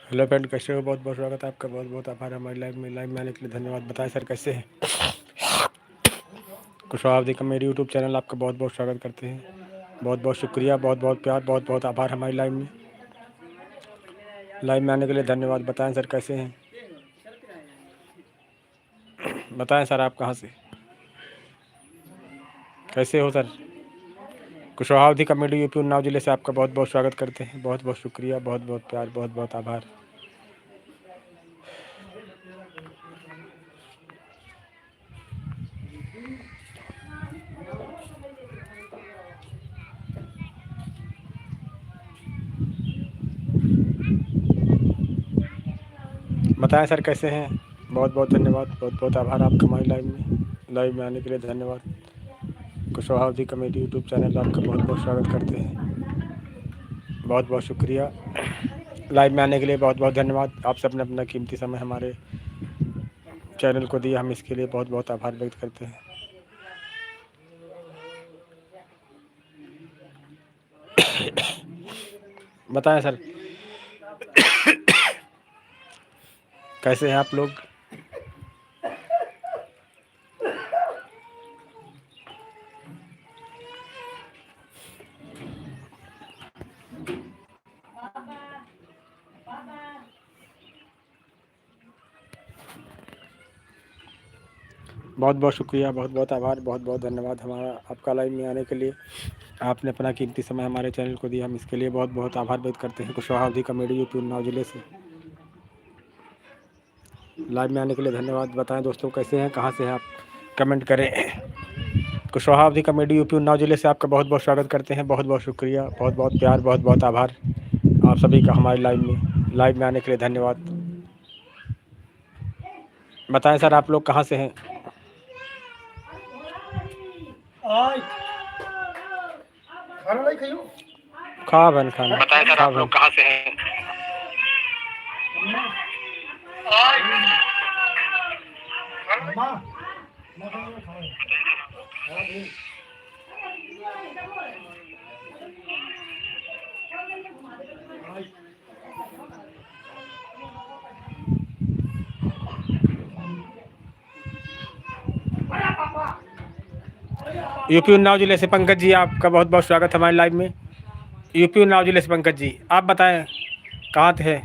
Hello friend, कैसे हो? बहुत बहुत स्वागत है आपका। बहुत बहुत आभार हमारी लाइव में आने के लिए। धन्यवाद। बताएं सर कैसे हैं? कुशवाहा अवधी का मेरी यूट्यूब चैनल आपका बहुत बहुत स्वागत करते हैं। बहुत बहुत शुक्रिया, बहुत बहुत प्यार, बहुत बहुत आभार हमारी लाइव में आने के लिए। धन्यवाद। बताएं सर कैसे हैं? बताएं सर आप कहाँ से, कैसे हो सर? कुशवाहा अवधी कमेटी यूपी उन्नाव जिले से आपका बहुत बहुत स्वागत करते हैं। बहुत बहुत शुक्रिया, बहुत बहुत प्यार, बहुत बहुत आभार। बताएं सर कैसे हैं? बहुत बहुत धन्यवाद, बहुत बहुत आभार आपका हमारी लाइव में आने के लिए। धन्यवाद। कुशवाहा अवधी कमेटी यूट्यूब चैनल आपका बहुत बहुत स्वागत करते हैं। बहुत बहुत शुक्रिया लाइव में आने के लिए। बहुत बहुत धन्यवाद। आप सबने अपना कीमती समय हमारे चैनल को दिया, हम इसके लिए बहुत बहुत आभार व्यक्त करते हैं। बताएं सर कैसे हैं आप लोग? बहुत बहुत शुक्रिया, बहुत बहुत आभार, बहुत बहुत धन्यवाद हमारा आपका लाइव में आने के लिए। आपने अपना कीमती समय हमारे चैनल को दिया, हम इसके लिए बहुत बहुत आभार व्यक्त करते हैं। कुशवाहा अवधी कमेटी यूपी उन्नाव जिले से लाइव में आने के लिए धन्यवाद। बताएं दोस्तों कैसे हैं, कहाँ से हैं आप? कमेंट करें। कुशवाहा अवधी कमेटी यूपी उन्नाव जिले से आपका बहुत बहुत स्वागत करते हैं। बहुत बहुत शुक्रिया, बहुत बहुत प्यार, बहुत बहुत आभार आप सभी का हमारे लाइव में आने के लिए। धन्यवाद। बताएं सर आप लोग कहाँ से हैं? खा बन खाना। बताएं सर खा आप बन। लोग कहाँ से हैं? यूपी उन्नाव जिले से पंकज जी, आपका बहुत बहुत स्वागत है हमारे लाइव में। यूपी उन्नाव जिले से पंकज जी, आप बताएं कहाँ थे?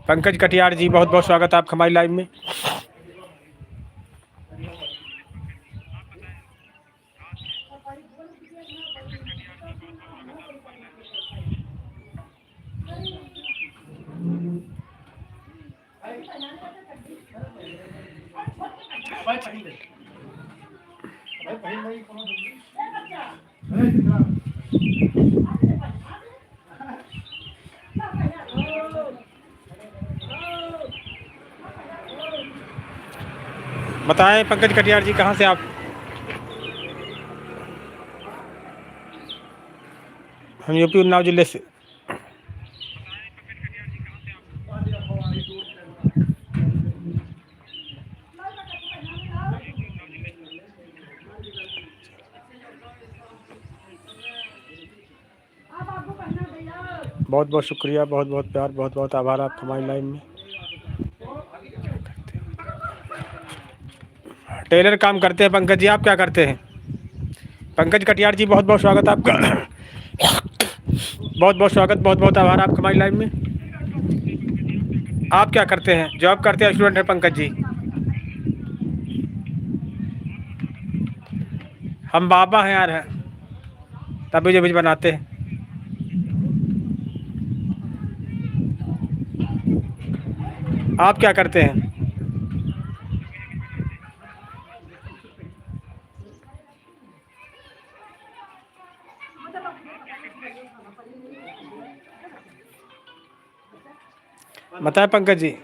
पंकज कटियार जी, बहुत बहुत स्वागत है आपका हमारी लाइव में। बताएं पंकज कटियार जी कहाँ से आप? हम यूपी उन्नाव जिले से। बहुत बहुत शुक्रिया, बहुत बहुत प्यार, बहुत बहुत आभार आपका हमारी लाइव में। टेलर काम करते हैं पंकज जी, आप क्या करते हैं? पंकज कटियार जी, बहुत बहुत स्वागत आपका। बहुत बहुत स्वागत, बहुत बहुत आभार आपका हमारी लाइव में। आप क्या करते हैं? जॉब करते हैं, स्टूडेंट हैं पंकज जी? हम बाबा हैं यार, हैं तभी जो भी बनाते हैं। आप क्या करते हैं? बताएं पंकज जी।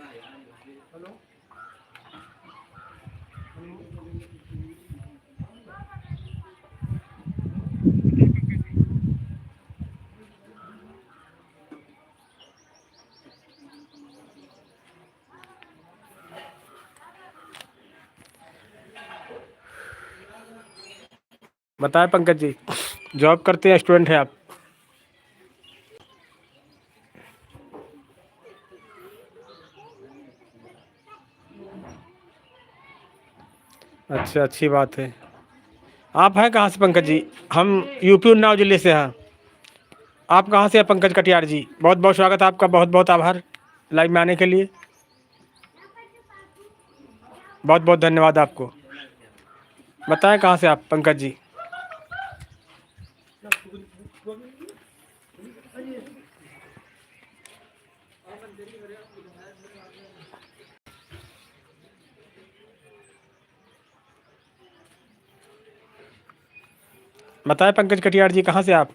बताएं पंकज जी, जॉब करते हैं, स्टूडेंट हैं आप? अच्छा, अच्छी बात है। आप हैं कहाँ से पंकज जी? हम यूपी उन्नाव जिले से हैं। आप कहाँ से हैं पंकज कटियार जी? बहुत बहुत स्वागत है आपका, बहुत बहुत आभार लाइव में आने के लिए। बहुत बहुत धन्यवाद आपको। बताएं कहाँ से आप पंकज जी? बताएं पंकज कटियार जी कहाँ से आप?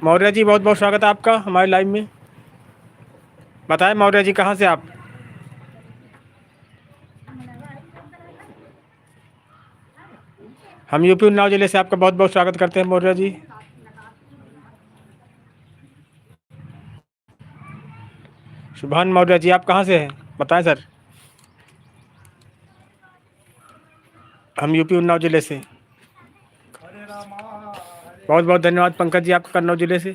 मौर्य जी बहुत बहुत स्वागत है आपका हमारे लाइव में। बताएं मौर्य जी कहाँ से आप? हम यूपी उन्नाव जिले से आपका बहुत बहुत स्वागत करते हैं मौर्य जी। शुभान मौर्य जी आप कहाँ से हैं? बताएं सर। हम यूपी उन्नाव जिले से। बहुत बहुत धन्यवाद पंकज जी आपका कन्नौज जिले से।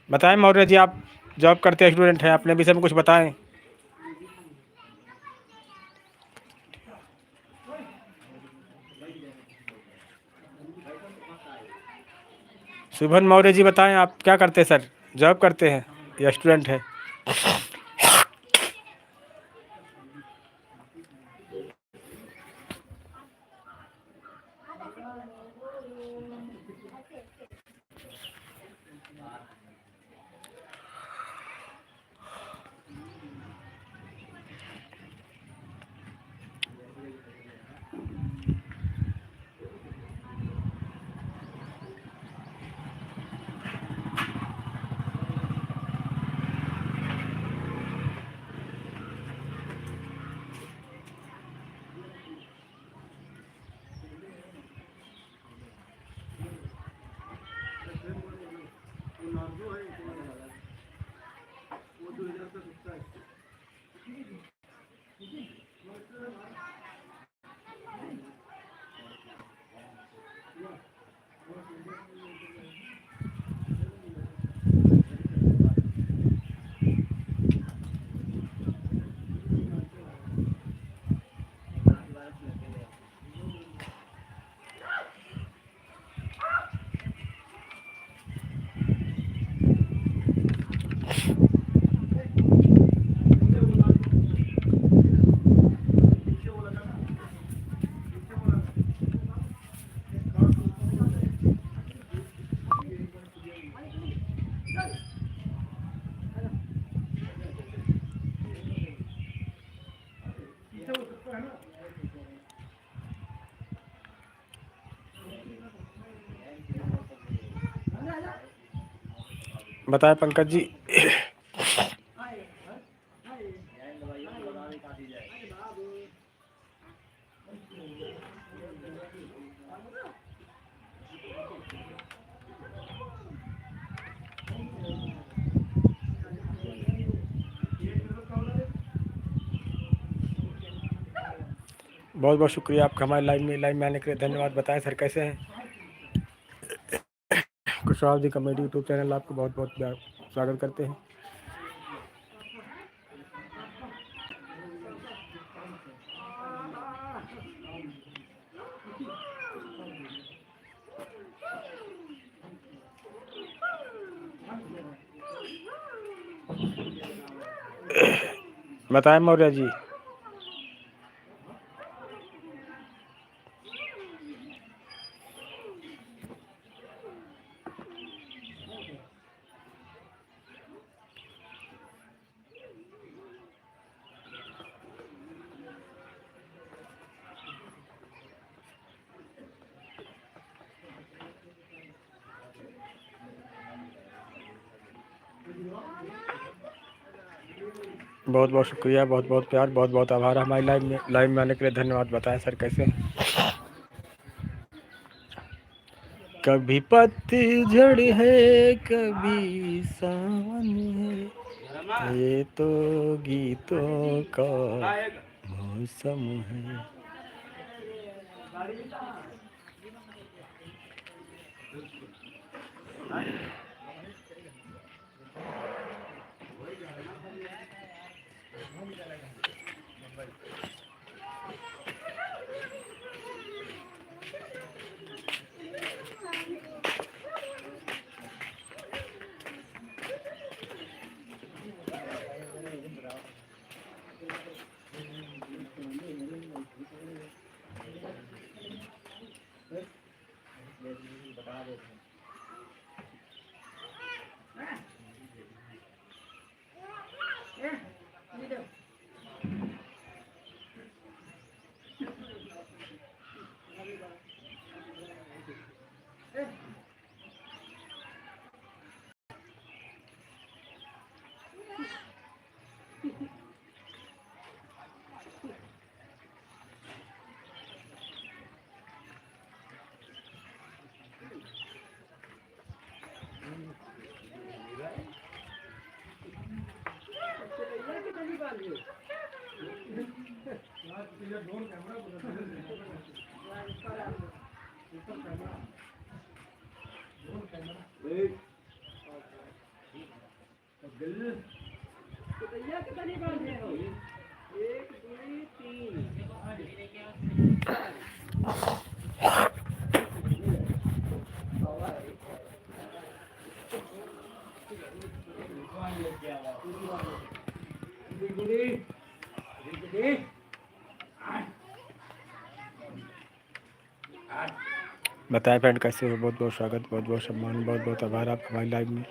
बताएं मौर्य जी आप जॉब करते हैं, स्टूडेंट हैं, अपने विषय में कुछ बताएं। शुभन मौर्य जी बताएं आप क्या करते हैं सर? जॉब करते हैं या स्टूडेंट हैं? बताएं पंकज जी। बहुत बहुत शुक्रिया आपका हमारे लाइव में आने के लिए, धन्यवाद। बताएं सर कैसे हैं? Kushwaha ji comedy YouTube channel आपको बहुत बहुत स्वागत करते हैं। बताएं मौर्य जी। बहुत बहुत शुक्रिया, बहुत बहुत प्यार, बहुत बहुत आभार। हमारी लाइव में आने के लिए धन्यवाद। बताएं सर कैसे हैं? कभी पतझड़ है, कभी सावन है, ये तो गीतों का मौसम है। बताएं फ्रेंड कैसे हो? बहुत बहुत स्वागत, बहुत बहुत सम्मान, बहुत बहुत आभार आप हमारी लाइव में।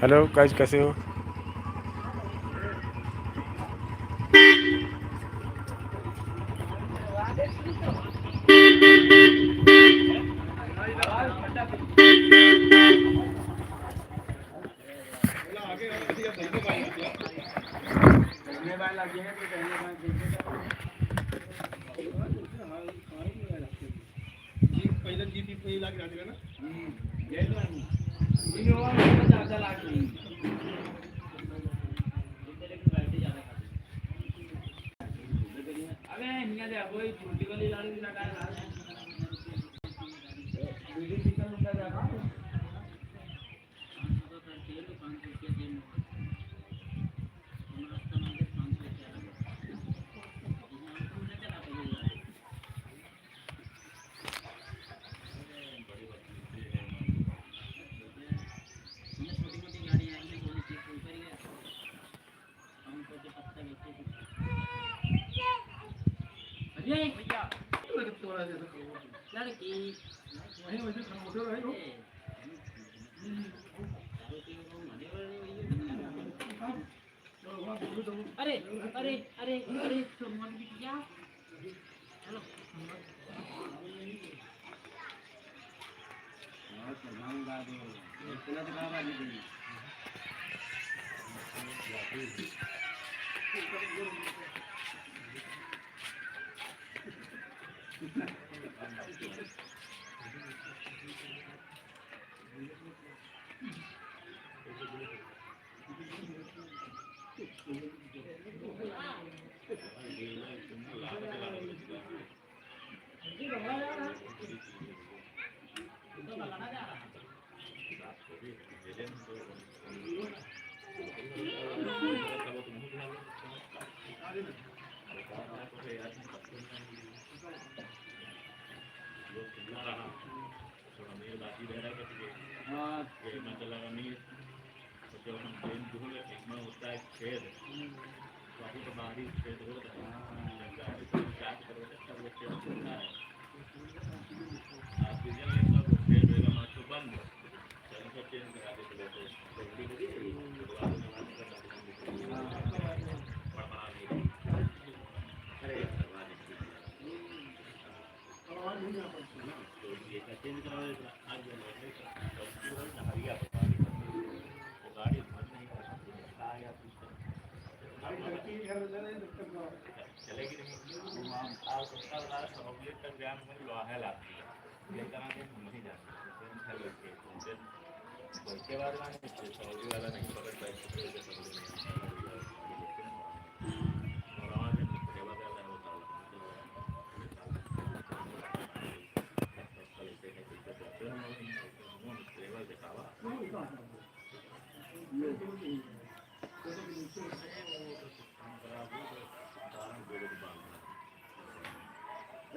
हेलो गाइस कैसे हो? अरे अरे अरे अरे मत बिटिया हेलो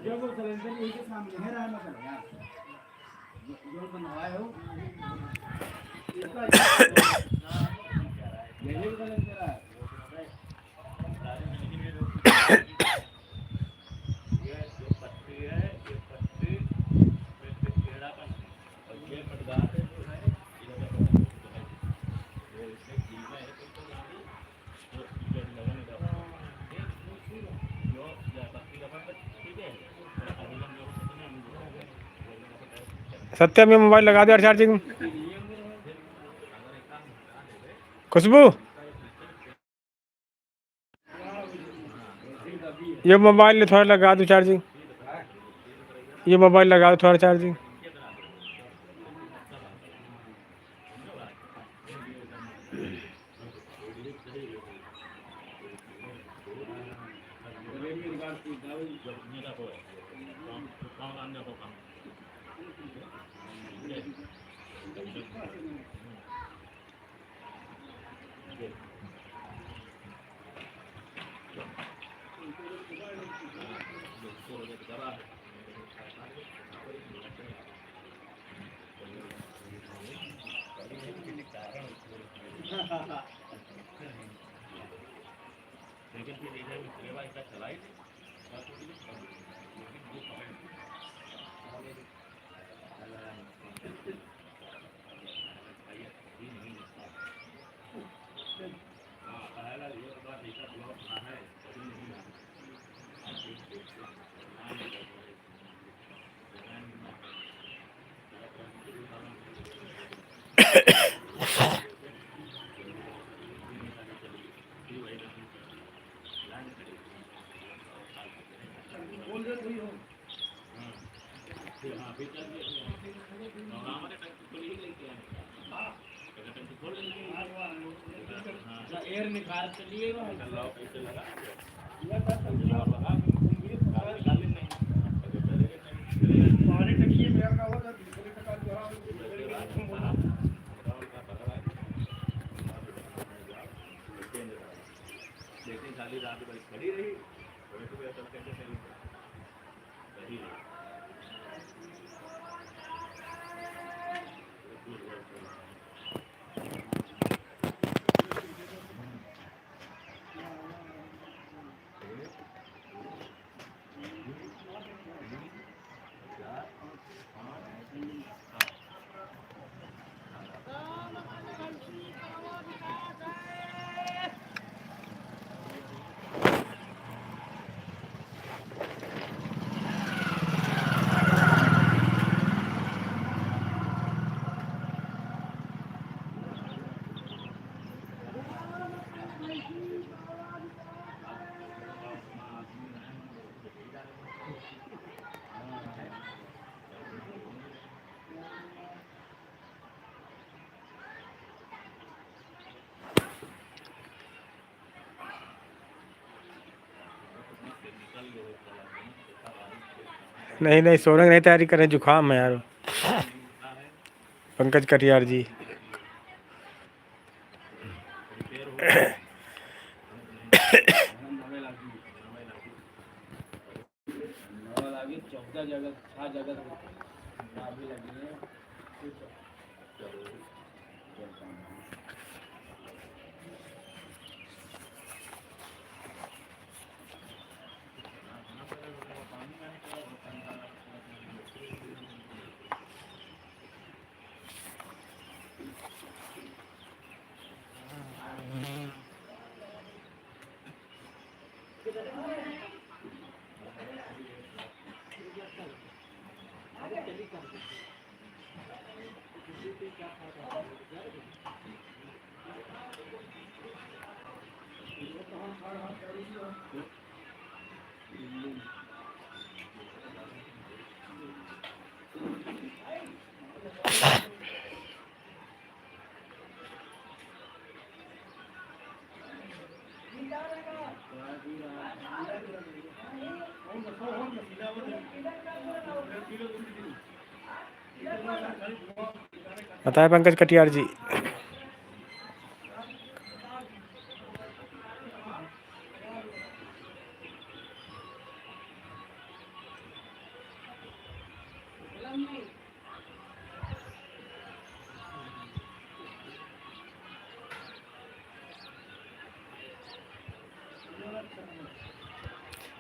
जो वो सिलेंडर यही के सामने है रहा मतलब यार जो बनवाया हो इसका यही सिलेंडर है सत्यम ये मोबाइल लगा दो यार चार्जिंग। खुशबू ये मोबाइल थोड़ा लगा दो चार्जिंग। ये मोबाइल लगा दो थोड़ा चार्जिंग। एयर निकाल चलिए पानी टंकी में का होगा दूसरे का लेकिन साली रात बड़ी खड़ी रही नहीं नहीं, सोने की नहीं तैयारी करें, जुकाम है यार। पंकज कटियार जी। चौदह जगह 6 जगह भी लगी है। बताए पंकज कटियार जी।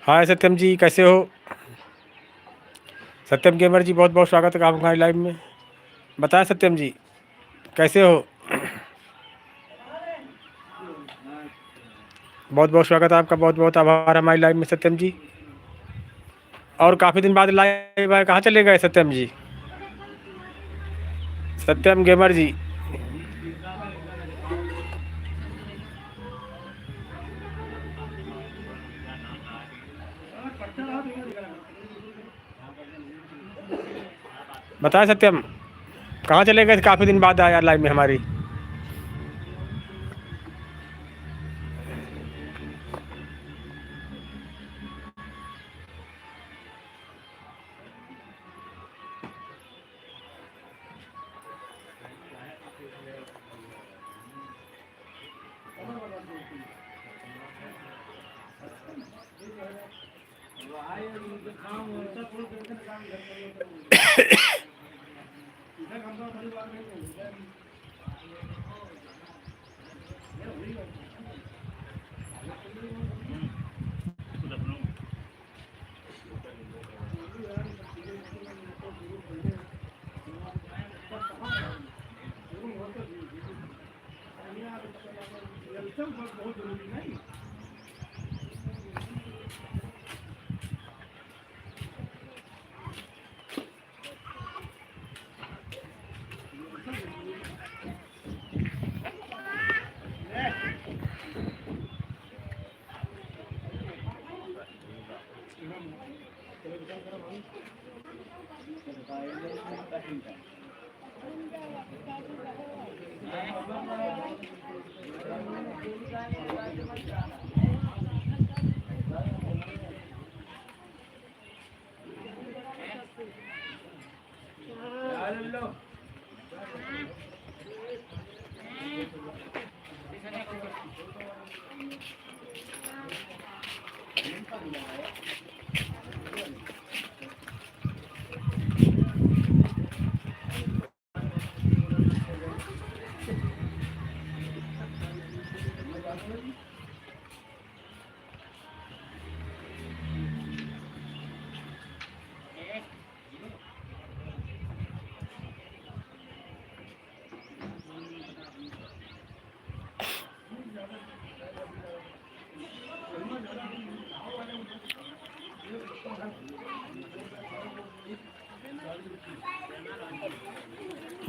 हाय सत्यम जी, कैसे हो? सत्यम गेमर जी, बहुत बहुत स्वागत है आपका हमारी लाइव में। बताएं सत्यम जी, कैसे हो? बहुत बहुत स्वागत है आपका, बहुत बहुत आभार हमारी लाइव में सत्यम जी। और काफ़ी दिन बाद लाइव आए, कहाँ चले गए सत्यम जी? सत्यम गेमर जी। बताएं सत्यम, कहाँ चले गए? काफ़ी दिन बाद आया लाइव में हमारी।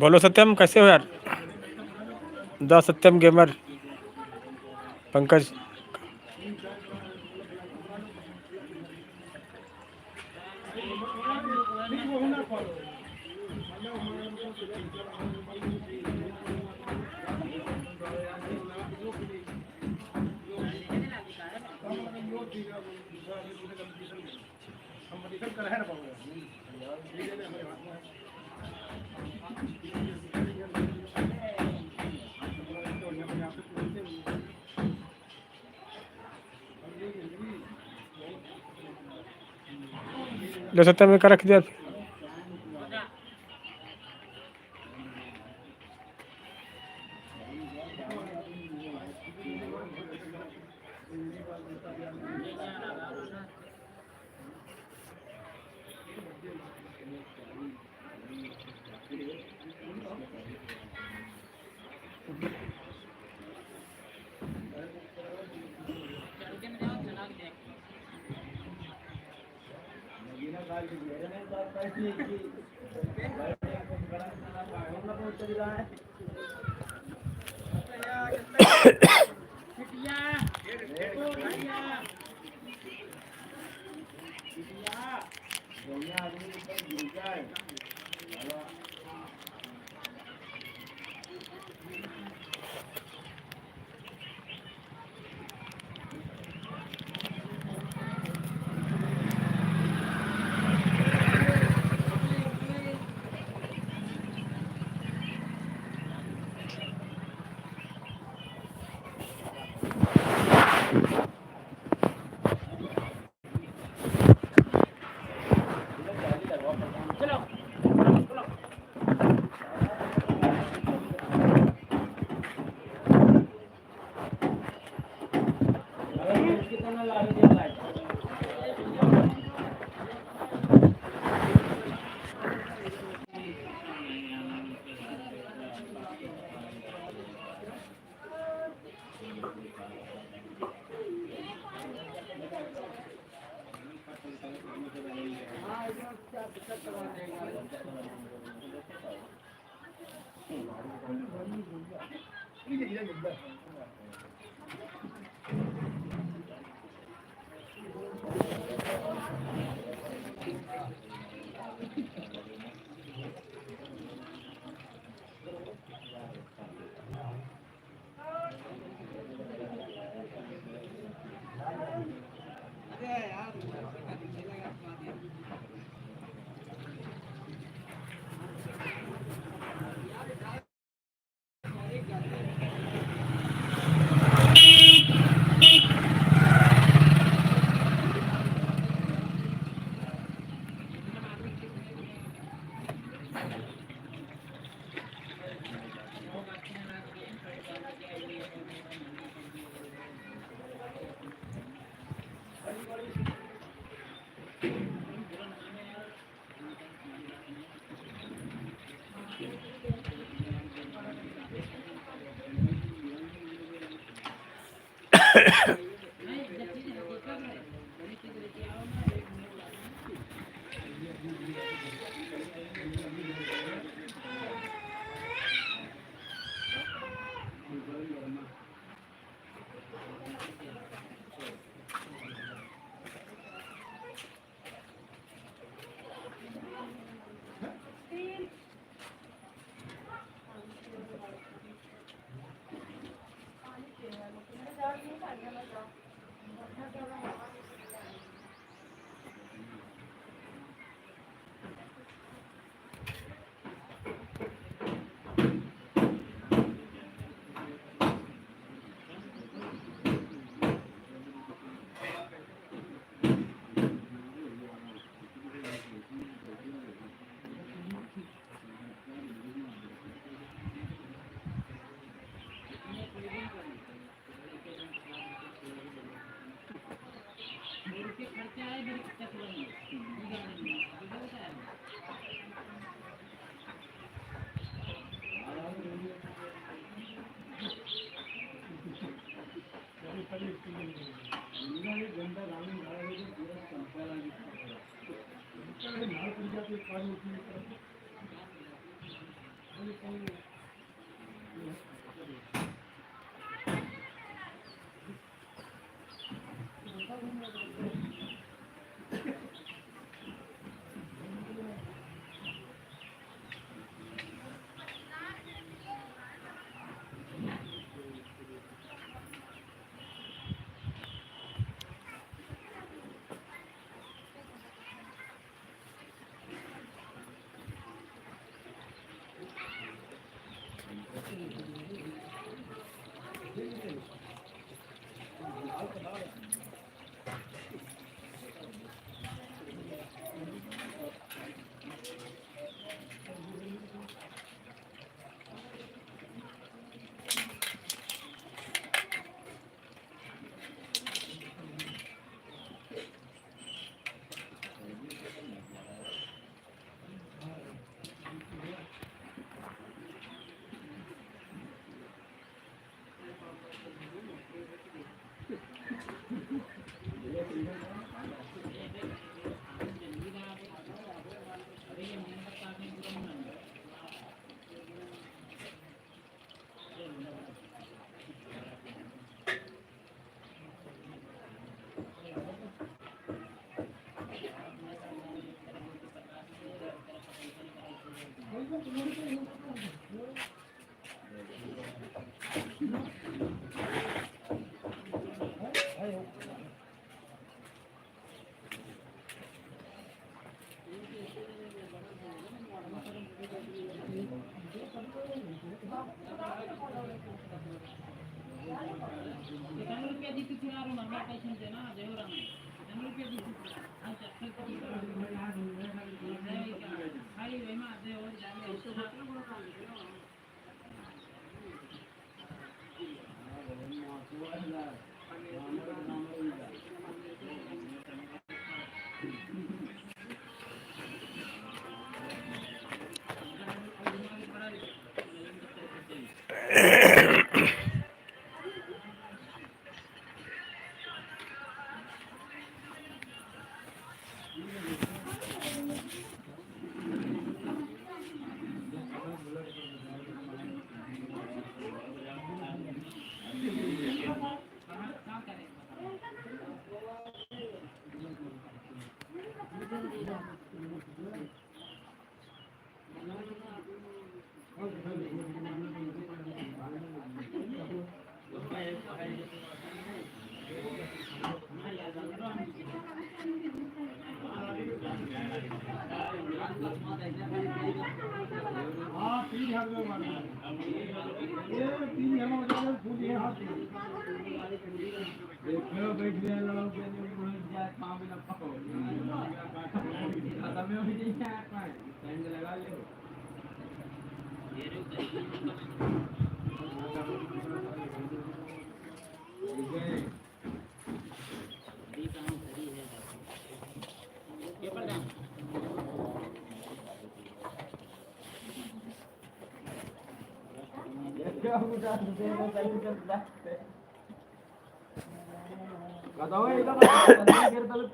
बोलो सत्यम, कैसे हो यार? The Satyam gamer Pankaj. लो सत्यम का रख दिया।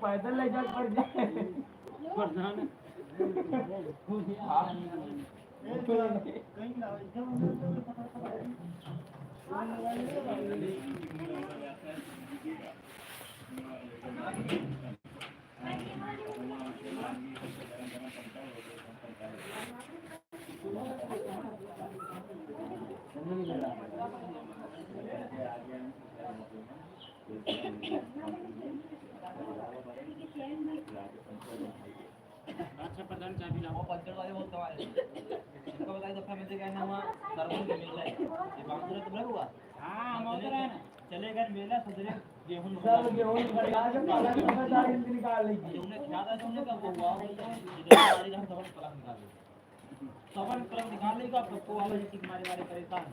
पैदल ले जा पड़ जाए अच्छा प्रधान चाबी लाओ पंचर वाले बहुत कमाल है इसको बताइए दफा में से कहना हुआ सरवन के मेला है ये बांकुरा तो हुआ हां मोटर है ना चलेगा मेला सदरे गेहूं सब गेहूं खड़ा के पाला समझदार इंद्र निकाल लेगी उन्हें ज्यादा सुनने का वो हुआ इधर गाड़ी का सबन पलक निकाल सबन पलक निकाल लेगा आपको वाला जिसकी मारे मारे परेशान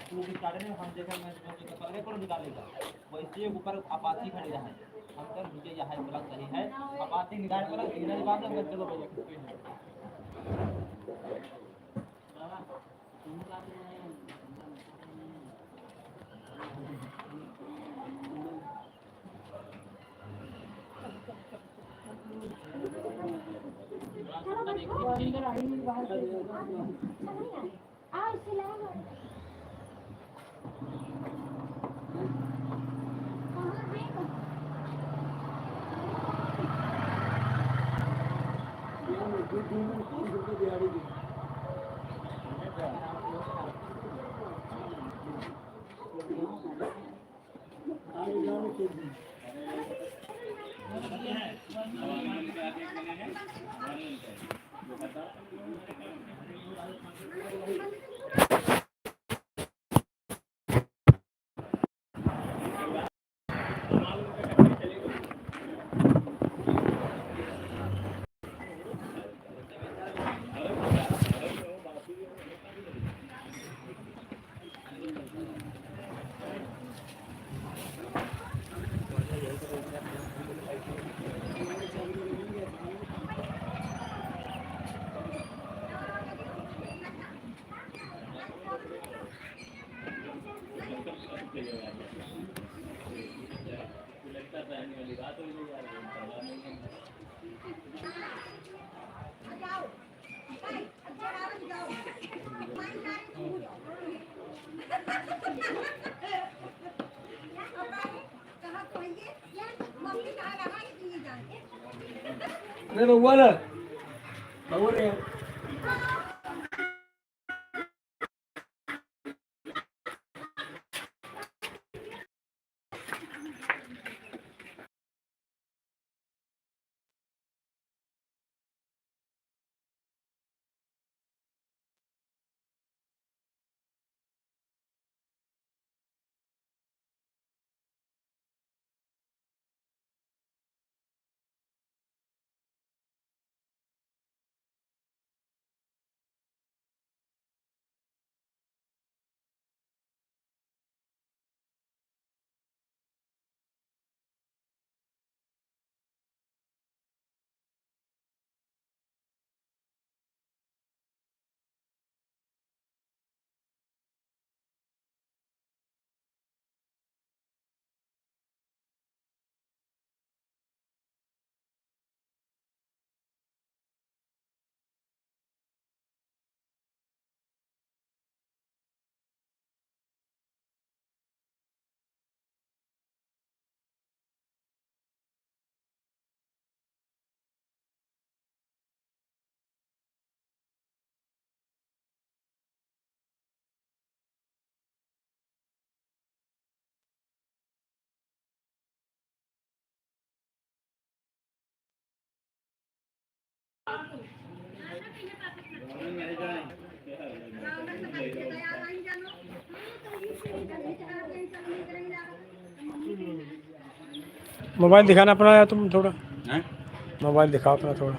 तू भी काटे ने हम देखा मैं पलके पर निकालेगा वैसे ऊपर अपाची खड़ी रहा हम कर नीचे यहाँ पलक सही है अपाची निकाल पलक इधर बात है चलो भैया अरे बउआ ना बउआ रे मोबाइल दिखाना अपना यार तुम थोड़ा, हैं मोबाइल दिखाओ अपना थोड़ा।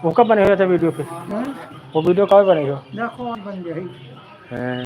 वो कब बने हो था वीडियो पे? वो वीडियो कब बने हो? देखो बन गई। हाँ।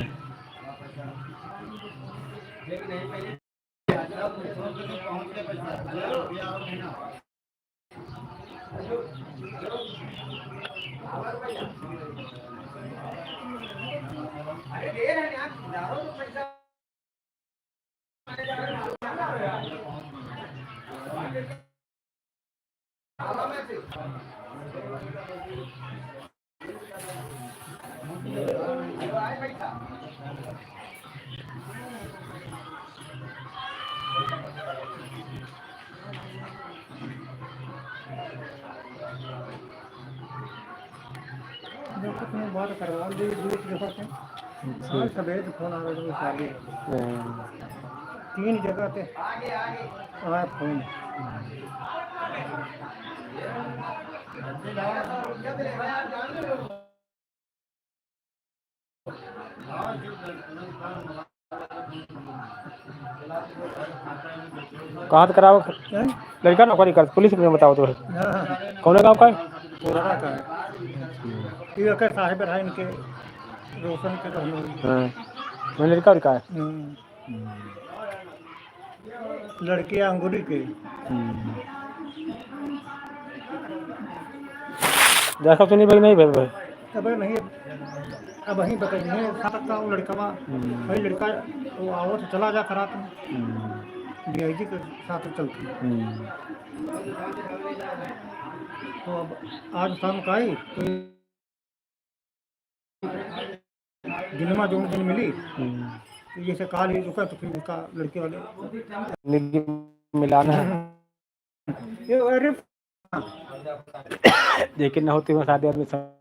देखो तुम्हें बात करवा दी दूर जगह से। आज सवेरे तो फोन आ रहा था शादी हाँ। 3 जगह पे आया फोन। कहाँ से कराओ? हैं? लड़का नौकरी कर पुलिस में बताओ तो है। हाँ, कौन है गाँव का है? कोराड़ा का है। ये के साहिब रहा इनके रोशन के कहने। हाँ। मैं लड़का का है। लड़की अंगूरी के। जैसा सुनी भाई नहीं भाई। अब नहीं अब वहीं बता नहीं सकता वो लड़का भाई लड़का वो आओ तो चला जा करा तुम डीआईजी के साथ चलती। तो अब आज शाम का आई तो दिनमा जो दिन मिली तो जैसे काल ही रुका तो फिर उसका लड़के वाले निधि मिलाना है। ये अरे लेकिन न होती वो शादी आदमी सब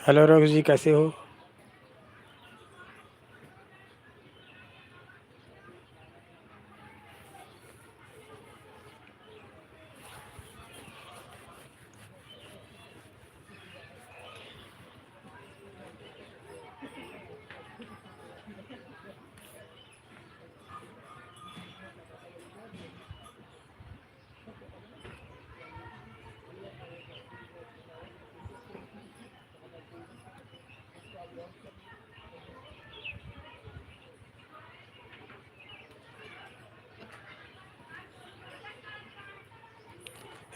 हेलो रोक्स जी, कैसे हो?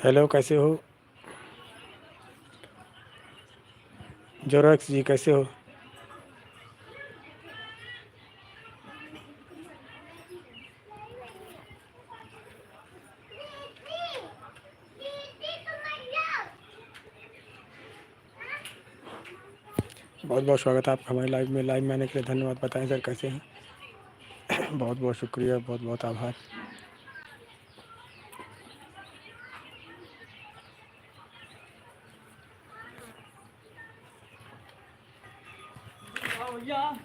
हेलो, कैसे हो? जोरोक्स जी, कैसे हो? बहुत बहुत स्वागत है आपका हमारे लाइव में आने के लिए धन्यवाद। बताएं सर, कैसे हैं? बहुत बहुत शुक्रिया, बहुत बहुत आभार। भैया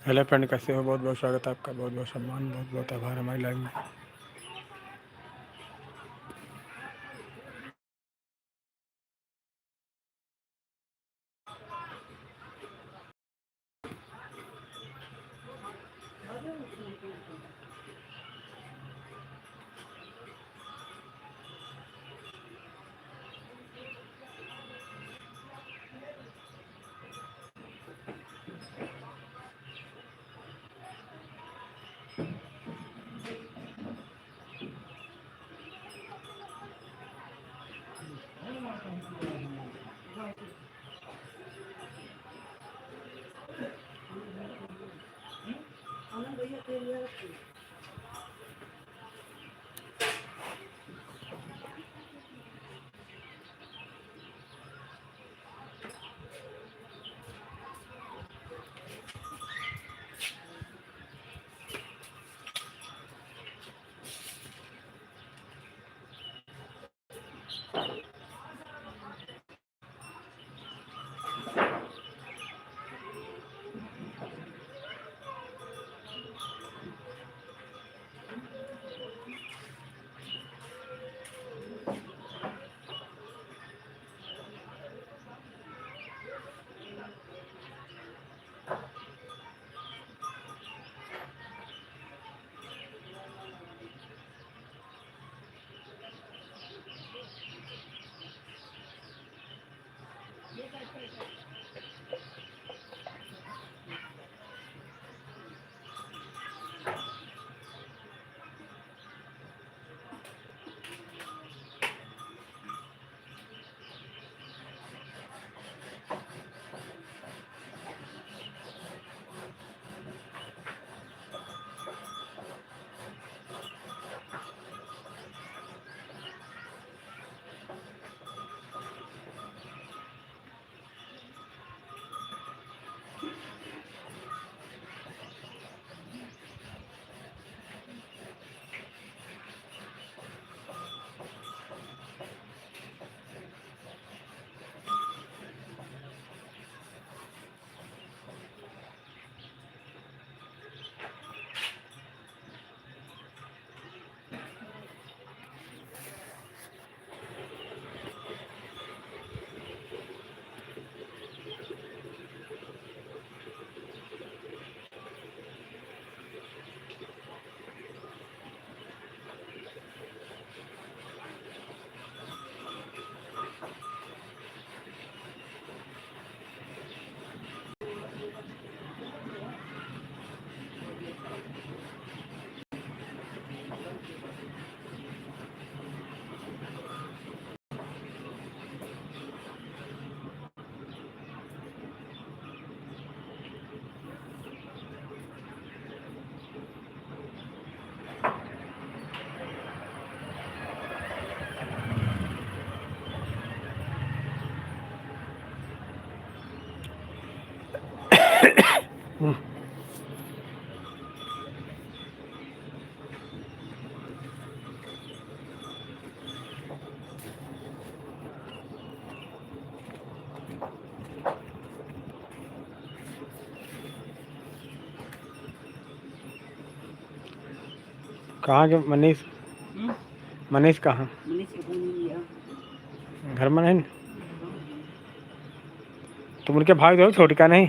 हेलो फ्रेंड, कैसे हो? बहुत बहुत स्वागत है आपका, बहुत बहुत सम्मान, बहुत बहुत आभार हमारी लाइव में। कहाँ के मनीष? मनीष कहाँ? घर में नहीं? तुम उनके भाई हो, छोटी का नहीं?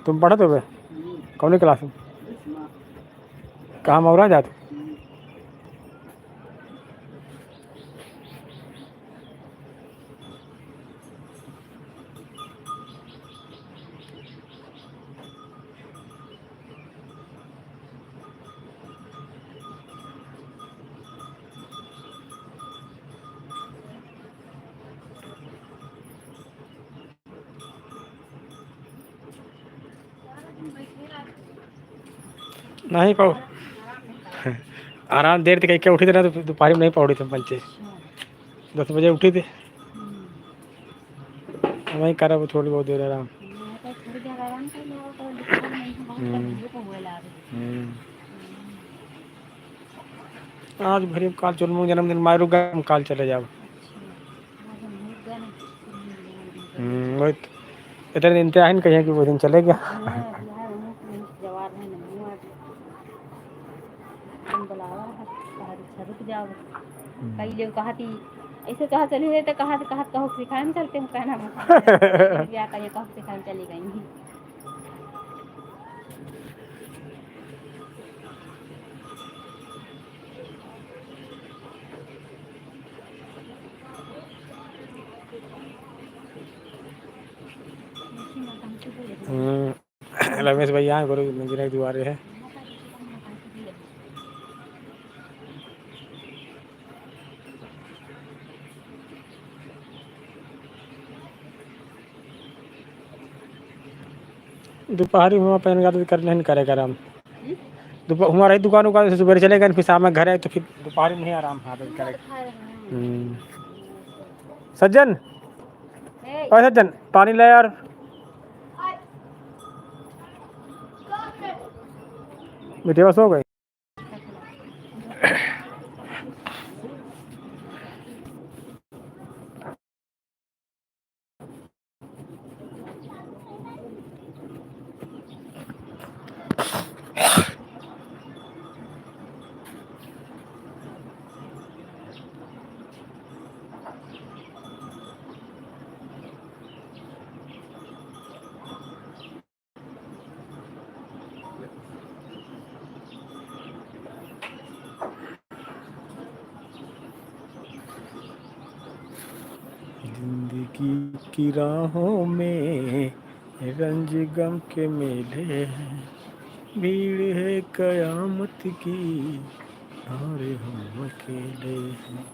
तुम पढ़ते हो? कौन क्लास में? कहाँ मौरा जाते? नहीं पढ़ आराम देर तक क्या उठी थे ना, तो दोपहर में नहीं पढ़ी थे। पंचे 10 बजे उठी थी, वहीं करा वो थोड़ी बहुत देर आराम। आज भरी काल चुनमु जन्मदिन मारू गम, काल चले जाओ। वही तो। इतने दिन पे आइन कहीं कि वो दिन चले गया। जवाब है नहीं आज तुम बुलावा है कहा अच्छा रुक जाओ कई लोग कहा थी ऐसे कहा चली गई तो कहा कहो सिखाने चलते हम कहना ब्याह का ये कहो सिखाने चली गई रमेश भैया हैं गुरु मंदिर दुआरे है। दोपहरी हुआ पहन का तो करने नहीं करेगा आराम। दोपहर हमारी दुकान से सुबह चले गए फिर शाम में घर आए तो फिर दोपहरी नहीं आराम हाथ करेगा। सज्जन और सज्जन पानी ले यार। बेटे बस हो गए। जिंदगी की राहों में रंज गम के मेले हैं भीड़ है कयामत की और हम अकेले हैं।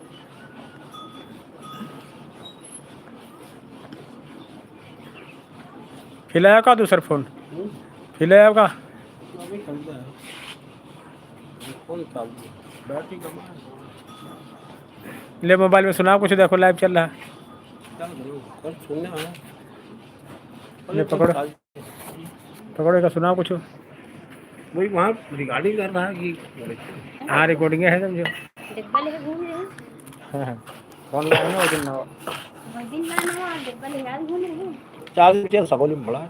फिलाया का दूसरा फोन फिलाया का ले मोबाइल में सुना कुछ देखो लाइव चल रहा है। ले पकड़ो पकड़ो का सुना कुछ वही वहाँ रिकॉर्डिंग कर रहा है कि हाँ रिकॉर्डिंग है समझो। डिब्बा लेके घूम रहे हैं हाँ फोन लाए ना दिन ना वही दिन लाना हुआ डिब्बा लेके घूम रहे हैं 4 दिन से सगोली में बड़ा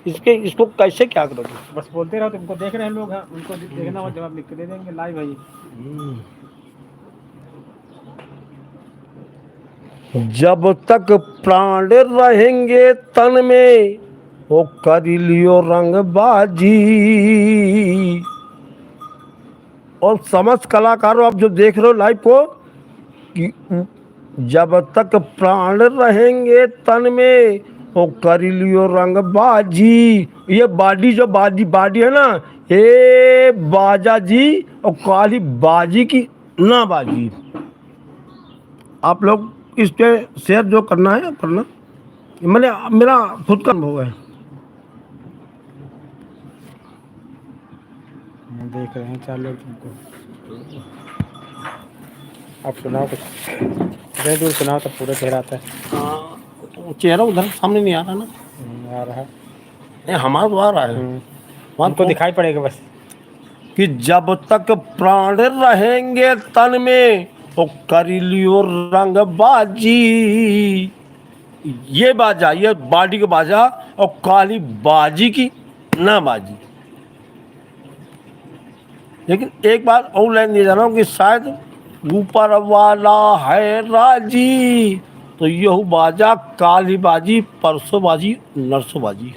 इसको कैसे क्या करोगे। बस बोलते रहो तुमको देख रहे हैं लोग हैं उनको देखना और जवाब लिख के दे देंगे लाइव भाई। जब तक प्राण रहेंगे तन में वो कर लियो रंगबाजी। और समझ कलाकारों आप जो देख रहे हो लाइव को कि जब तक प्राण रहेंगे तन में वो कर लियो रंगबाजी। ये बाडी जो बाडी है ना ये बाजा जी और काली बाजी की ना बाजी। आप लोग इस पे शेयर जो करना है करना मैंने मेरा खुद का अनुभव है। देख रहे हैं 4 लोग तुमको। आप सुनाओ कुछ दूर सुनाओ तो पूरा चेहरा आता है। चेहरा उधर सामने नहीं आ रहा ना आ रहा है नहीं हमारा तो आ रहा है वहाँ हमको दिखाई पड़ेगा बस कि जब तक प्राण रहेंगे तन में वो कर लियो रंगबाजी। ये बाजा ये बाडी का बाजा और काली बाजी की ना बाजी। लेकिन एक बात और लाइन दिया जा रहा हूँ कि शायद ऊपर वाला है राजी तो यह बाजा काली बाजी परसों बाजी नरसों बाजी।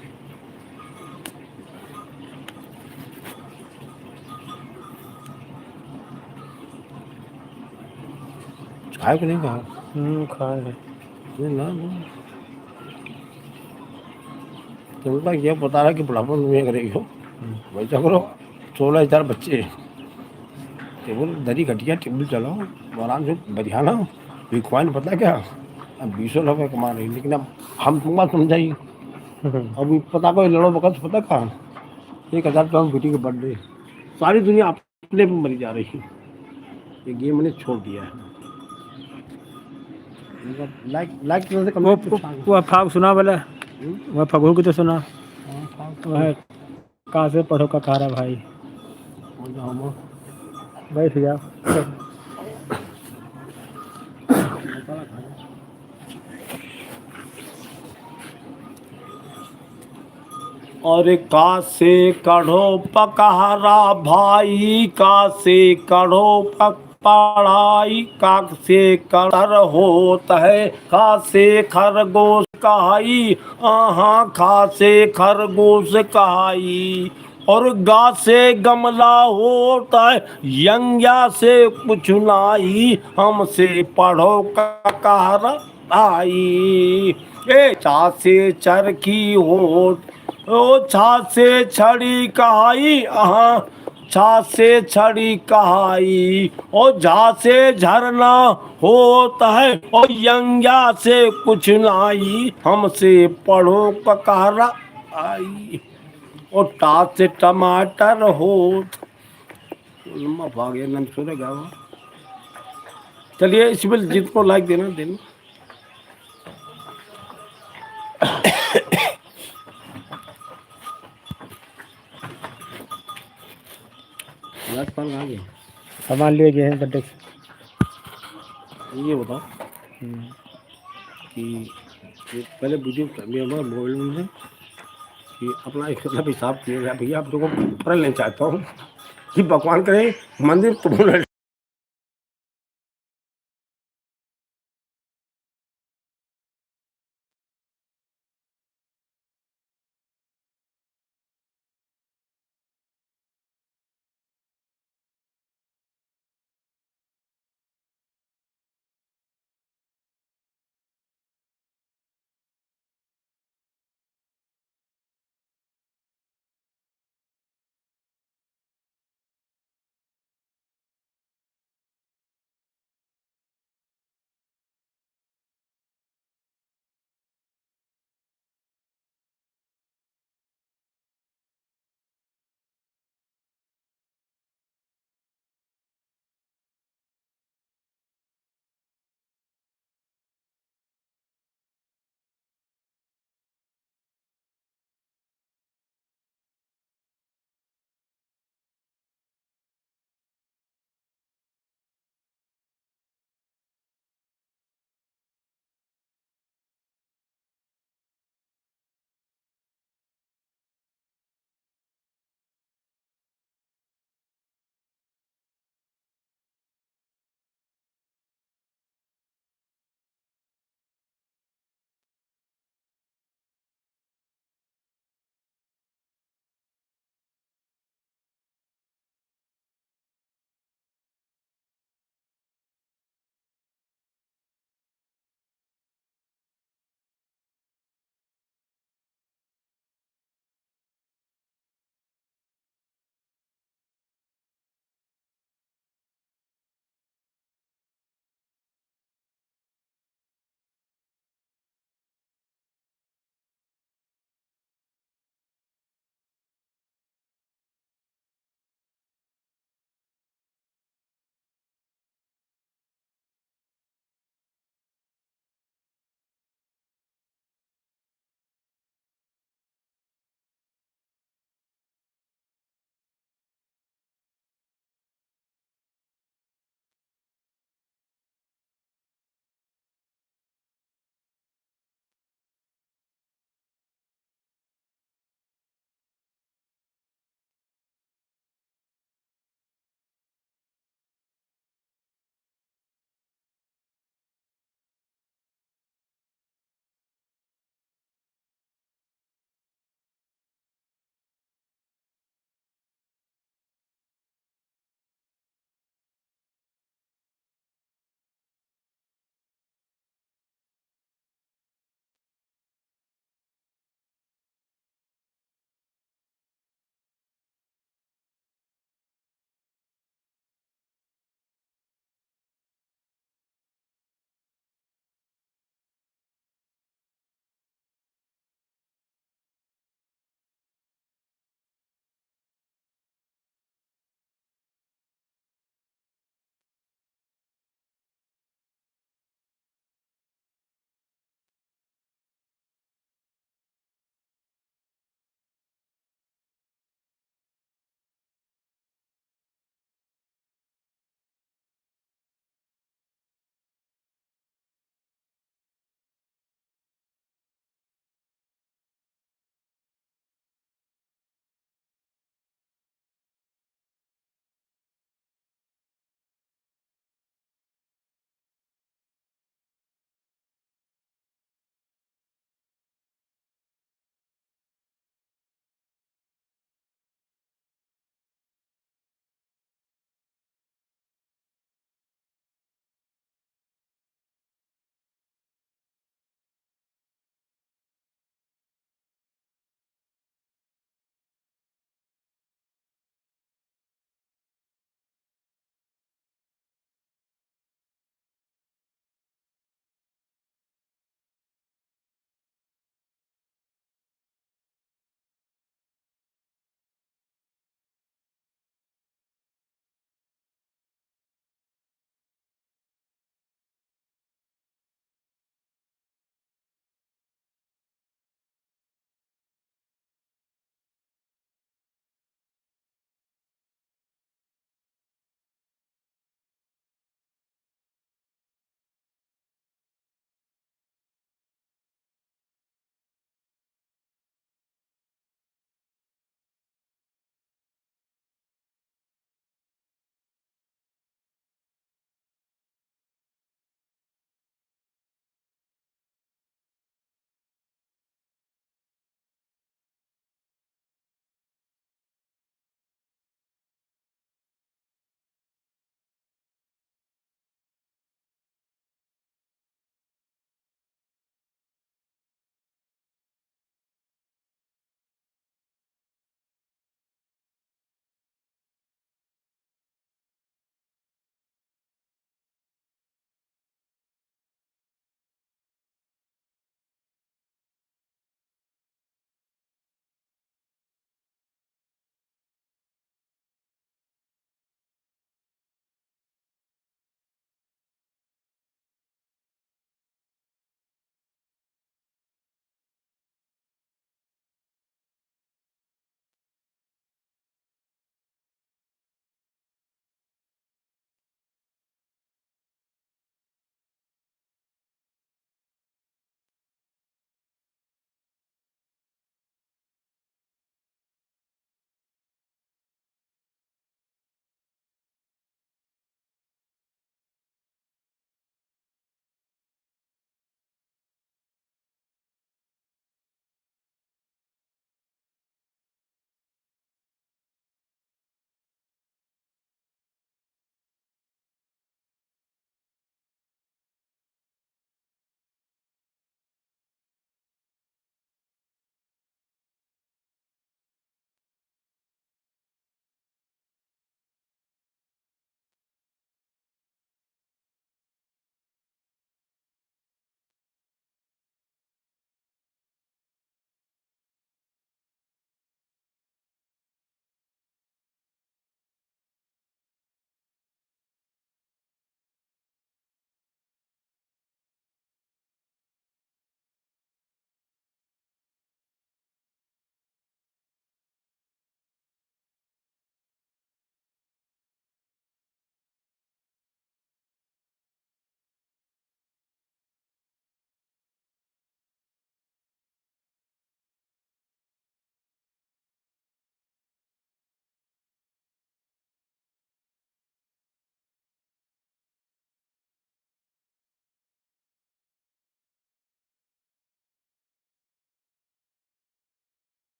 खाए कि नहीं कहा खाए हैं ना तुमका ये बता रहा कि बुढ़ापा में करेगी हो वैसा करो 16,000 बच्चे टेबल दरी घटिया टेबल चलाओ आराम से बढ़िया ना बिकवाइन पता क्या अब 20 रुपये कमा रही लेकिन अब हम तुमको समझाइए अभी पता को लड़ो बकत पता कहाँ 1,000 रुपये बेटी के बर्थडे सारी दुनिया अपने में मरी जा रही है। ये गेम मैंने छोड़ दिया है। लाइक से कम वो फाग सुना बोला वह फगू की तो सुना वह कहाँ से पढ़ो का कहा भाई बैठ जाओ। और का से कढ़ो पकहरा भाई, का से कढ़ो पढ़ाई, का से कर होता है, का से खरगोश कहाई, आहा खा से खरगोश कहाई। और गा से गमला होता है, यंग्या से कुछ नाई, हमसे पढ़ो कहरा आई। ए चा से चरखी होत, ओ छा से छड़ी कहाई, हाँ छा से छड़ी कहाई। और झा से झरना होता है, और यंग्या से कुछ नाई, हमसे पढ़ो कहरा आई। और टा से टमाटर होत, लम्बा भाग गया नंद सुनेगा वो। चलिए इसमें जिनको लाइक देना देना। राजपाल कहाँ गए? सामान लिए गए हैं बर्थडे से। ये बताओ कि ये पहले वीडियो मेरा मोबाइल में कि अपना एक मतलब हिसाब किया जाए भैया, आप लोगों को पढ़ लेना चाहता हूँ कि भगवान करे मंदिर तुम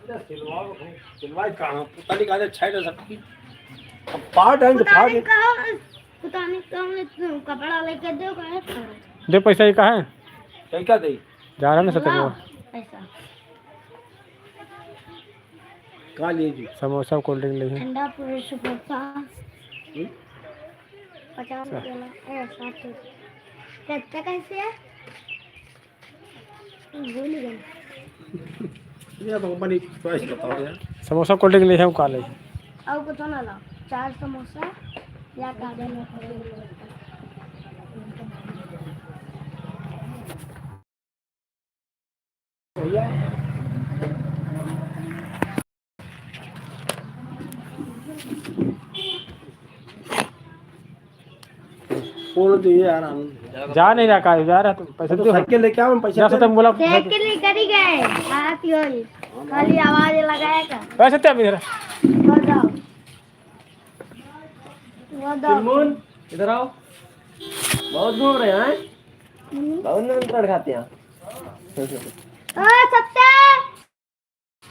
सिलवाई कहाँ पता नहीं कहाँ छाई सकती अब पार्ट है तो फाड़ कपड़ा लेके दो कहे दे पैसा ही कहाँ है क्या दे जा रहा है ना सत्तर वो पैसा कहाँ लिए जी समोसा कोल्ड ड्रिंक ले ठंडा पूरे समोसा 50 रुपया 60 रुपया कैसे है भूल गए ये कंपनी प्राइस बताओ यार समोसा कोल्ड ड्रिंक ले है का ले और कुछ ना ला 4 समोसा या गाजर में भैया बोल दो यार आनंद जा नहीं रहा का जा रहा तुम पैसा तो दो साइकिल लेके आओ हम पैसे जा सत्तर बोला साइकिल लेकर ही गए आती हो खाली आवाज लगाया का पैसे ते इधर वो जाओ वो जाओ मुन इधर आओ बहुत घूम रहे हैं बहुत नंतर खाते हैं ओ सत्या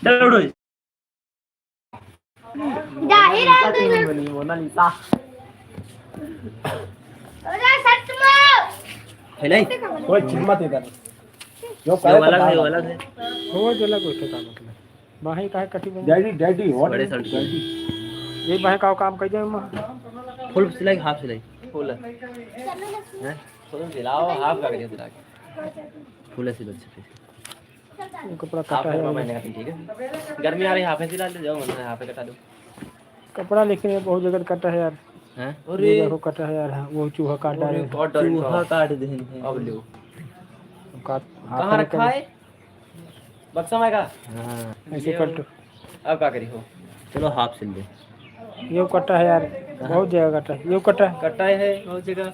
चलो उठो जाहिर है तू मोनालिसा अरे सत्या हेले कोई चिल्मत इधर जो ये करे वाला है वाला है हो जला कोई का मतलब बाही काहे कटी बन डैडी डैडी व्हाट बड़े शर्ट की। ये बाही का काम कर जाए मां फुल सिलाई हाफ सिलाई फुल है फुल सिलाओ हाफ का के सिला फुल सिलो अच्छे कपड़ा हाफ कटा का है मैंने कहा ठीक है गर्मी आ रही हाफ सिला ले जाओ मतलब हाफ कटा दो कपड़ा लेकिन ये बहुत जगह कटा है यार हैं ये देखो कटा है यार वो चूहा काट डाले चूहा काट दे अब लो काट कहाँ रखा है बक्सा में का हाँ ऐसे कट अब क्या करी हो चलो हाफ सिल दे ये कटा है यार बहुत जगह कटा है ये कटा है कटा है बहुत जगह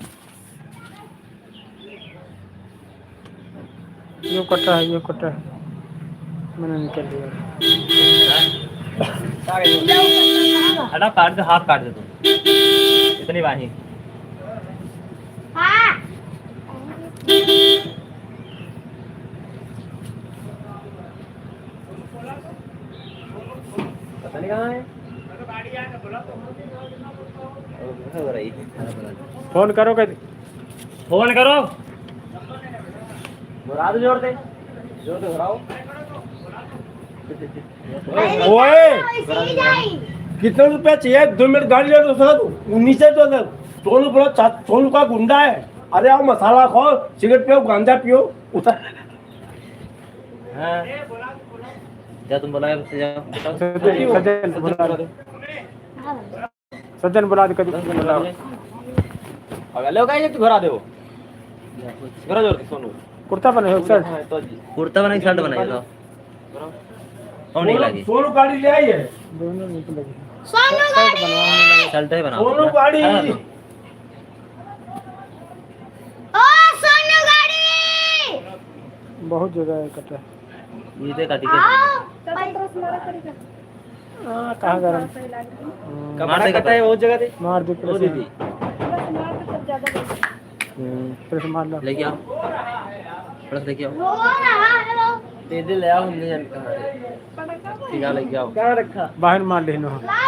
ये कटा है मैंने निकल दिया हटा काट दे हाफ काट दे तुम इतनी बाही हां पता नहीं कहाँ है हो रही फोन करो कद फोन करो मुराद जोड़ दे घुराओ ओए ऐसे ही जाई कितने रुपया चाहिए 2 मिनट गाड़ी ले तो सर नीचे तो सर सोनू बोला सोनू का गुंडा है अरे आओ मसाला खाओ सिगरेट पियो गांजा पियो उतर हाँ जा तुम बुलाए उससे जाओ सज्जन बुला दो सज्जन बुला दो कद अगर लो कहीं तू घुरा दे वो घुरा जोड़ के सोनू कुर्ता बने हो शर्ट तो जी कुर्ता बनाई शर्ट बनाई दो कौन नहीं लगी सोनू गाड़ी ले आई है दोनों निकल गए सोनू गाड़ी शर्ट ही बनाओ सोनू गाड़ी ओ सोनू गाड़ी बहुत जगह है कटा है ये दे काटी के आओ हां कहां गरम कमार कटा है वो जगह दे मार दे वो दीदी फिर से मार लो लेके आओ प्लस लेके आओ वो रहा है वो दे दे ले आओ हमने जान कहां है ठीक है लेके आओ क्या रखा बाहर मार लेनो ला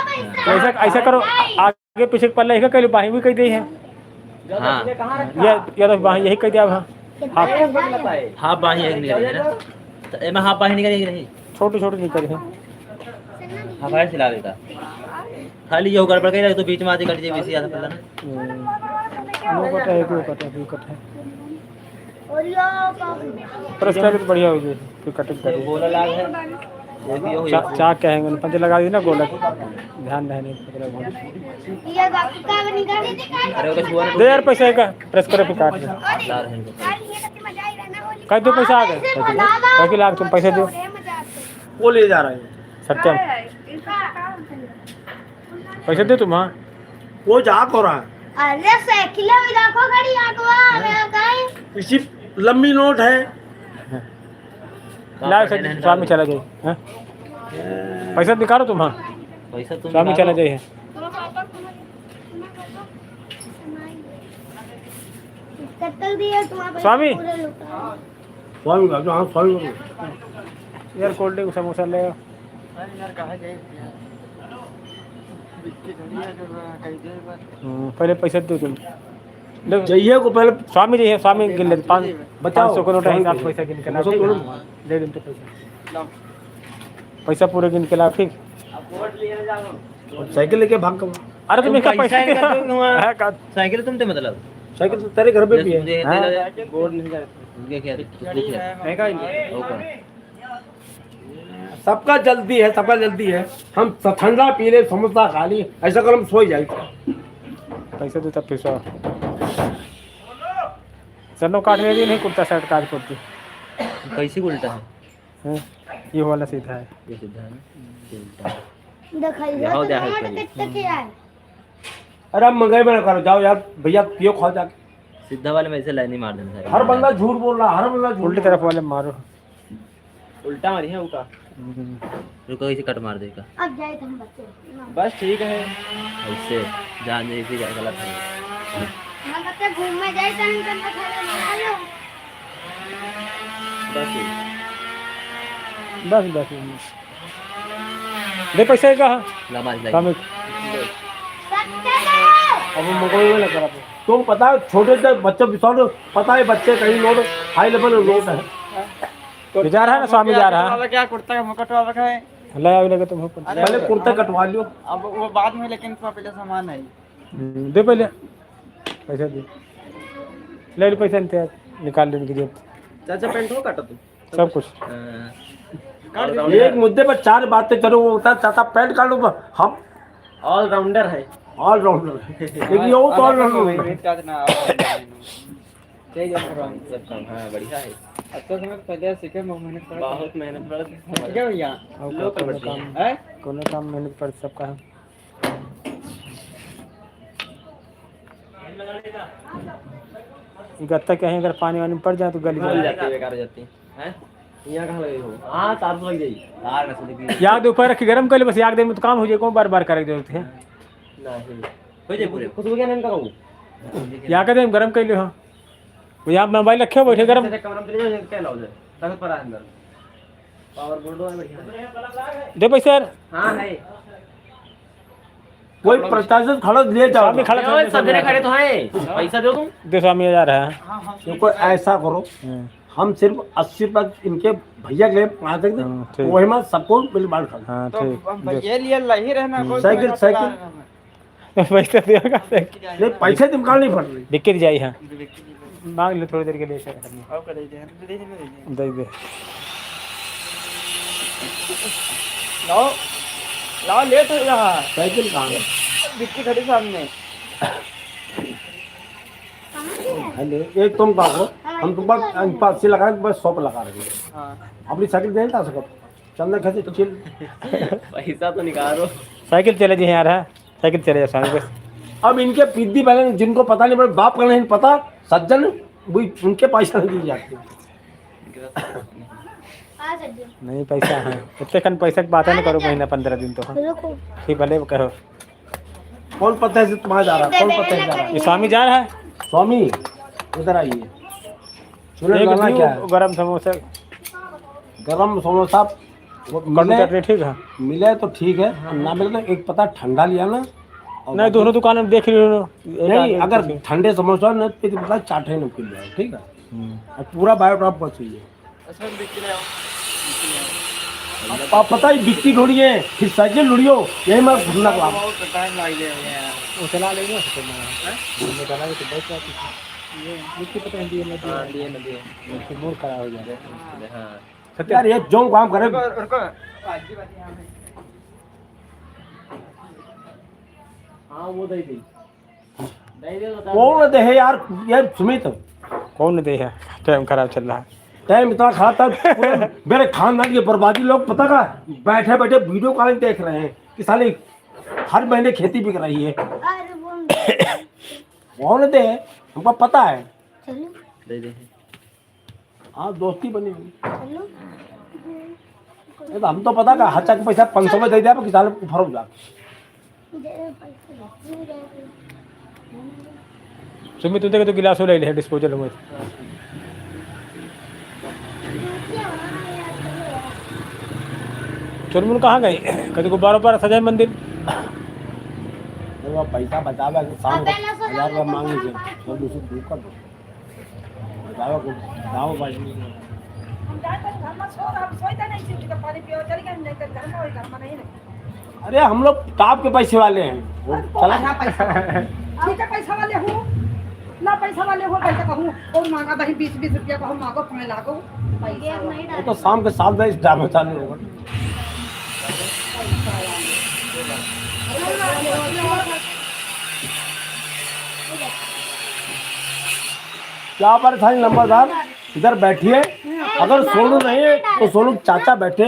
पैसा ऐसा ऐसा करो आगे पीछे पल्ले का कहीं बाही भी कह दी है हां या तो बाही यही कह दिया हां हाफ बाही एक निकल है ना तो ए में हाफ बाही निकल कि नहीं छोटे छोटे निकल है हाफ बाही सिला देता खाली ये गड़बड़ कर तो बीच में आधी कट जाए वैसे आधा पल्ला ना वो कटा है वो कटा है वो कटा है और यो पर इसका भी बढ़िया हो गई फिर कटिंग कर बोला लाग है वो भी हो चाक कहेंगे पंजे लगा दी ना गोला ध्यान रहने पकड़ा ये का निकाल दे अरे वो छुआ दे यार पैसा का प्रेस करो फिर काट दे लार है इनको कह दो पैसा आ गए बाकी लाख तुम पैसे दो वो ले जा रहा है सत्यम पैसे दे तुम हाँ वो जा हो रहा है अरे साइकिल में देखो गाड़ी आटवा मैं कहीं इसी लंबी नोट है ला सर स्वामी चला जाए हाँ पैसा दिखाओ तुम हाँ पैसा तुम स्वामी चला जाए कब तक दिया तुम्हारा स्वामी। पूरा लुटा स्वामी का हाँ स्वामी का यार कोल्ड ड्रिंक समोसा ले आओ। यार कहा जाए बिक्की घड़िया जो कहीं दे बस पहले पैसे दो तुम ले, चाहिए को पहले स्वामी जी है, स्वामी गिन ले 500 बताओ। का नोट है, हिसाब से पैसा गिन के ला, समोसा ठीक? तोड़ो। दे दिन तो पैसा पूरे गिन के ला, ठीक? साइकिल लेके भाग कर अरे तुम इसका पैसा इनका क्या क्यों हुआ? है का साइकिल तुमसे मतलब साइकिल तो तेरे घर पे भी है बोर्ड नहीं कर क्या सबका जल्दी है, सबका जल्दी है। हम ठंडा पी ले, समोसा खा ली, ऐसा कर हम सो जाए। पैसे दो तब फिर सो चलो काट ले दी नहीं, कुर्ता शर्ट काट कुर्ती कैसे उल्टा है हैं? ये वाला सीधा है। ये सीधा है ना ये उल्टा है। दिखाई दे जाओ, तो जाओ, टमाटर करिए। कितने के आए अरे अब मंगाई में करो, जाओ यार भैया पियो खाओ जाके। सीधा वाले में से लाइन ही मार देना सारी। हर बंदा झूठ बोल रहा, हर बंदा झूठ उल्टी तरफ वाले मारो। उल्टा मारी है उल्टा रुको इसे कट मार देगा अब जाए तो हम बच्चे बस ठीक है ऐसे जान दे इसे गलत है हम बच्चे घूमने जाए तो हम करना खाना बना लो बस बस दे पैसे का लमाज काम लगी सत्ते दो अब मंगाई में लगा तुम पता है छोटे से बच्चे बिसौर पता है बच्चे कहीं नोट हाई लेवल नोट है। ये जा रहा है ना, स्वामी जा रहा है। क्या कुर्ता का मुकुट वाला का है ले आओ लगे तुम पहले कुर्ता कटवा लियो। अब वो बाद में लेकिन इसमें पहले सामान है दे पहले पैसा दे ले लो पैसा नहीं निकाल लेने की जरूरत चाचा पेंट हो काटा तू सब कुछ एक मुद्दे पर चार बातें करो, वो होता है चाचा पैंट काट लो, हम ऑलराउंडर है ऑलराउंडर लेकिन ये वो तो ऑलराउंडर सब काम हाँ बढ़िया है अच्छा समय पहले सीखे मेहनत करो बहुत मेहनत पड़ती ठीक है भैया लोकल बढ़ती है है कोनो काम मेहनत पर सबका है। गत्ता क्या है, अगर पानी वानी में पड़ जाए तो गली गल जाए। जाती है बेकार हो जाती है हैं यहाँ कहाँ लगे हो हाँ तार तो लग जाएगी तार में से लगी याद ऊपर रख के गरम कर ले, बस याद देर में तो काम हो जाए, कौन बार बार करे जरूरत है। नहीं हो जाए पूरे खुद क्या नाम करूँ यहाँ के गरम कर लो। हाँ वो यहाँ मोबाइल रखे हो बैठे गरम कमरा में चले जाओ क्या लाओ जाए ताकत पर अंदर पावर बोर्ड है बढ़िया दे पैसे यार। हाँ है कोई प्रशासन खड़ा ले जाओ। स्वामी खड़ा ओए सदरे खड़े तो हैं पैसा दो तुम दे स्वामी जा रहा है। देखो ऐसा करो, हम सिर्फ 80 रुपये इनके भैया के लिए पहुँच सकते, ठीक। वही में सबको बिल बांट कर हाँ तो ठीक ये लिए लही रहना कोई साइकिल साइकिल पैसा देगा नहीं, पैसे निकाल नहीं पड़ रही। दिक्कत जाई। हाँ मांग ले थोड़ी देर के लिए ऐसा करना। और कर दे दे दे दे लाओ लाओ लेट हो रहा साइकिल कहाँ है? बिक्की खड़ी सामने हेलो, एक तुम कहो, हम तुम पास से लगा बस 100 पे लगा रहे हैं। हाँ अपनी साइकिल दे जा सकते चलना कैसे चिल। पैसा तो निकालो साइकिल चले जी यार है, साइकिल चले जा स्वामी बस। अब इनके पिद्दी बैलेंस जिनको पता नहीं पड़ा, बाप का नहीं पता, सज्जन वही उनके पैसा नहीं दी जाती। आ सज्जन नहीं पैसा है इतने कन पैसा की बात है ना करो, महीना 15 दिन तो। हाँ रुको ठीक भले कहो। कौन पता है तुम्हारा जा रहा है, कौन पता है जा रहा है? ये स्वामी जा रहा है। स्वामी इधर आइए, सुनो एक लाना क्या है? दियो गरम समोसा गरम समोसा वो कटू मिले चटनी ठीक है। मिले तो ठीक है, ना मिले तो एक पता ठंडा लिया ना। और नहीं दोनों दुकान में देख रही हो नहीं, अगर ठंडे समोसा न तो पता चाटे न पी लिया, ठीक है। और पूरा बायोटॉप पर चाहिए। अच्छा बिक्की ले आओ आप पता ही बिक्की ढूंढी है, फिर साइकिल ढूंढियो, यही मैं घूमना का बहुत टाइम लग गया यार वो चला लेंगे चला ले तो बैठ जाती ये मिट्टी पता नहीं दिए हाँ दिए ना दिए फिर मोर खड़ा हो जाए। हाँ सत्य यार ये जो काम करे रुको रुको बाजी बाजी यहाँ पे हाँ वो दे दी दे दे बता कौन दे है यार, यार सुमित कौन दे है, टाइम खराब चल रहा है। टाइम इतना खराब था, पूरे मेरे खानदान की बर्बादी। लोग पता का बैठे बैठे वीडियो कॉलिंग देख रहे हैं कि साले हर महीने खेती बिक रही है। अरे वो कौन दे है हमको पता है। चलो दे दे हाँ दोस्ती बनी हुई। चलो ये तो हम तो पता का हच्चा का पैसा 500 में दे दिया कि साले फरोग जा। सुमित तुझे तो गिलास ले ले डिस्पोजल में। चुनमुन कहाँ गई? कभी गुब्बारों पर सजाए मंदिर। वो पैसा बचावे कि शाम को 1000 रुपया मांगे थे तो दूसरी दूर कर दो बताओ को गाँव भाई अरे हम लोग टॉप के पैसे वाले हैं वो चला ठीक है पैसा वाले हो ना पैसा वाले हो पैसा कहूँ और मांगा भाई 20-20 रुपया कहूँ मांगो 5 लागो पैसा वाला। वो तो शाम के 7 बजे ड्रामा चालू होगा क्या परेशानी नंबरदार इधर बैठिए अगर सोनू नहीं है तो सोनू चाचा बैठे